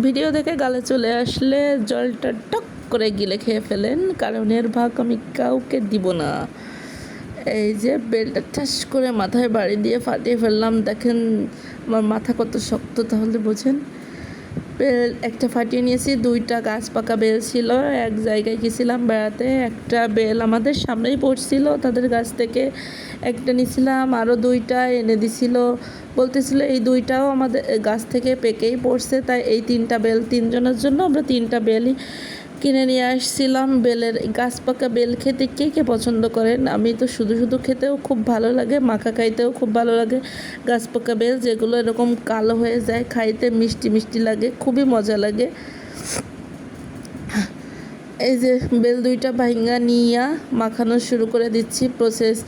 Video দেখে গালে চলে আসলে জলটা টক করে গিলে খেয়ে ফেলেন, কারণ এর ভাগ আমি কাউকে দিব না। এই যে বেলটা ঠাস করে মাথায় বাড়ি দিয়ে ফাটিয়ে ফেললাম। দেখেন আমার মাথা কত শক্ত, তাহলে বোঝেন। বেল একটা ফাটিয়ে নিয়েছি। 2টা গাছ পাকা বেল ছিল, এক জায়গায় গেছিলাম বেড়াতে, একটা বেল আমাদের সামনেই পড়ছিল, তাদের গাছ থেকে একটা নিয়েছিলাম, আরও 2টা এনে দিছিল, বলতেছিল এই 2টাও আমাদের গাছ থেকে পেকেই পড়ছে, তাই এই 3টা বেল 3জনের জন্য আমরা 3টা বেলই কিনে নিয়ে আসছিলাম। বেলের গাছ পাকা বেল খেতে কে কে পছন্দ করেন? আমি তো শুধু শুধু খেতেও খুব ভালো লাগে, মাখা খাইতেও খুব ভালো লাগে। গাছ পাকা বেল যেগুলো এরকম কালো হয়ে যায়, খাইতে মিষ্টি মিষ্টি লাগে, খুবই মজা লাগে। এই যে বেল 2টা ভাঙা নিয়ে মাখানো শুরু করে দিচ্ছি প্রসেস।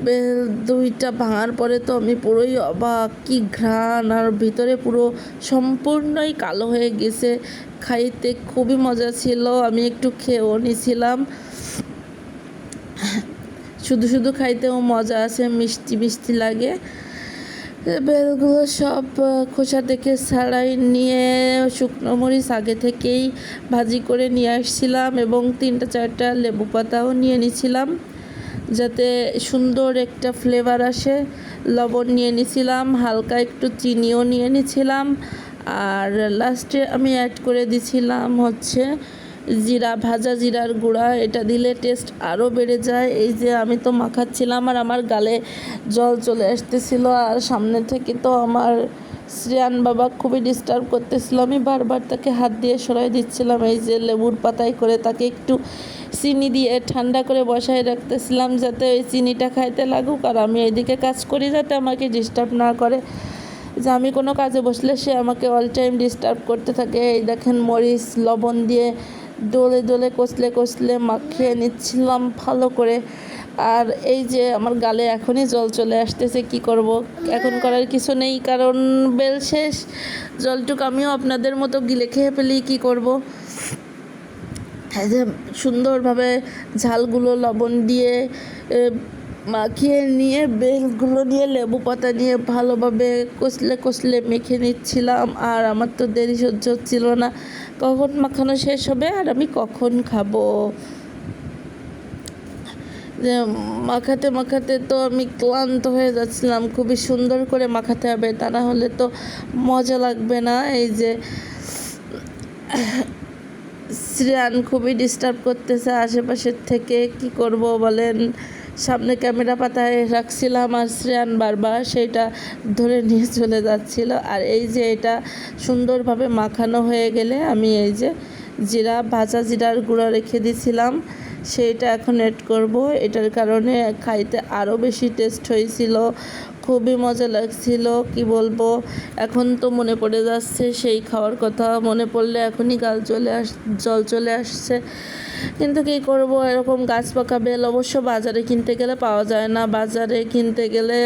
বেল 2টা ভাঙার পরে তো আমি পুরোই অবাক, কি ঘ্রাণ, আর ভিতরে পুরো সম্পূর্ণই কালো হয়ে গেছে। খাইতে খুবই মজা ছিল, আমি একটু খেয়েও নিছিলাম। শুধু শুধু খাইতেও মজা আছে, মিষ্টি মিষ্টি লাগে। বেলগুলো সব খোসা থেকে ছাড়াই নিয়ে শুকনো মরিচ আগে থেকেই ভাজি করে নিয়ে আসছিলাম, এবং 3-4টা লেবু পাতাও নিয়ে নিছিলাম যাতে সুন্দর একটা ফ্লেভার আসে। লবণ নিয়ে নিছিলাম, হালকা একটু চিনিও নিয়ে নিছিলাম, আর লাস্টে আমি অ্যাড করে দিছিলাম হচ্ছে জিরা, ভাজা জিরার গুঁড়া। এটা দিলে টেস্ট আরও বেড়ে যায়। এই যে আমি তো মাখাচ্ছিলাম আর আমার গালে জল চলে আসতেছিল, আর সামনে থেকে তো আমার শ্রেয়ান বাবা খুবই ডিস্টার্ব করতেছিল, আমি বারবার তাকে হাত দিয়ে সরাই দিচ্ছিলাম। এই যে লেবুর পাতায় করে তাকে একটু চিনি দিয়ে ঠান্ডা করে বসায় রাখতেছিলাম যাতে ওই চিনিটা খাইতে লাগুক, আর আমি এইদিকে কাজ করি যাতে আমাকে ডিস্টার্ব না করে। যে আমি কোনো কাজে বসলে সে আমাকে অল টাইম ডিস্টার্ব করতে থাকে। এই দেখেন মরিচ লবণ দিয়ে ডলে ডলে কষলে কষলে মাখিয়ে নিচ্ছিলাম ভালো করে। আর এই যে আমার গালে এখনই জল চলে আসতেছে, কি করব, এখন করার কিছু নেই, কারণ বেল শেষ। জলটুকু আমিও আপনাদের মতো গিলে খেয়ে ফেলি, কি করব। এই যে সুন্দরভাবে ঝালগুলো লবণ দিয়ে মাখিয়ে নিয়ে বেলগুলো নিয়ে লেবু পাতা নিয়ে ভালোভাবে কষলে কষলে মেখে নিচ্ছিলাম। আর আমার তো দেরি সহ্য হচ্ছিল না, কখন মাখানো শেষ হবে আর আমি কখন খাবো। যে মাখাতে মাখাতে তো আমি ক্লান্ত হয়ে যাচ্ছিলাম। খুবই সুন্দর করে মাখাতে হবে, তা না হলে তো মজা লাগবে না। এই যে শ্রেয়ান খুবই ডিস্টার্ব করতেছে আশেপাশের থেকে, কি করব বলেন। সামনে ক্যামেরা পাতায় রাখছিলাম আর শ্রেয়ান বারবার সেইটা ধরে নিয়ে চলে যাচ্ছিল। আর এই যে এটা সুন্দরভাবে মাখানো হয়ে গেলে আমি এই যে ভাজা জিরার গুঁড়া রেখে দিয়েছিলাম সেইটা এখন অ্যাড করব। এটার কারণে খাইতে আরও বেশি টেস্ট হয়েছিল, খুবই মজা লাগছিল, কি বলবো। এখন তো মনে পড়ে যাচ্ছে সেই খাওয়ার কথা, মনে পড়লে এখনই জল চলে আসছে। কিন্তু কী করব, এরকম গাছ পাকা বেল অবশ্য বাজারে কিনতে গেলে পাওয়া যায় না। বাজারে কিনতে গেলে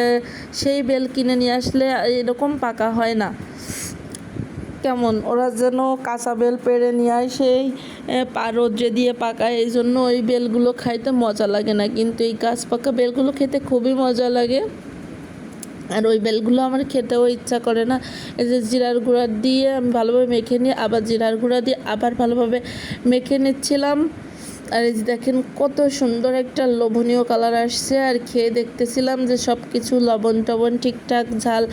সেই বেল কিনে নিয়ে আসলে এরকম পাকা হয় না, কেমন ওরা যেন কাঁচা বেল পেড়ে নিয়ে আয় সেই রোদ্রে দিয়ে পাকায়, এই জন্য ওই বেলগুলো খাইতে মজা লাগে না। কিন্তু এই গাছ পাকা বেলগুলো খেতে খুবই মজা লাগে, আর ওই বেলগুলো আমার খেতেও ইচ্ছা করে না। এই যে জিরার গুঁড়া দিয়ে আমি ভালোভাবে মেখে নিয়ে আবার জিরার গুঁড়া দিয়ে আবার ভালোভাবে মেখে নিচ্ছিলাম। আর এই যে দেখেন কত সুন্দর একটা লোভনীয় কালার আসছে। আর খেয়ে দেখতেছিলাম যে সব কিছু লবণ টবণ ঠিকঠাক, ঝাল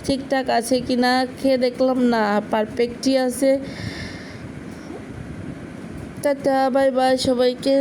ঠিকঠাক আছে কি না। খেয়ে দেখলাম না, পারফেক্টই আছে। টাটা, বাই বাই সবাইকে।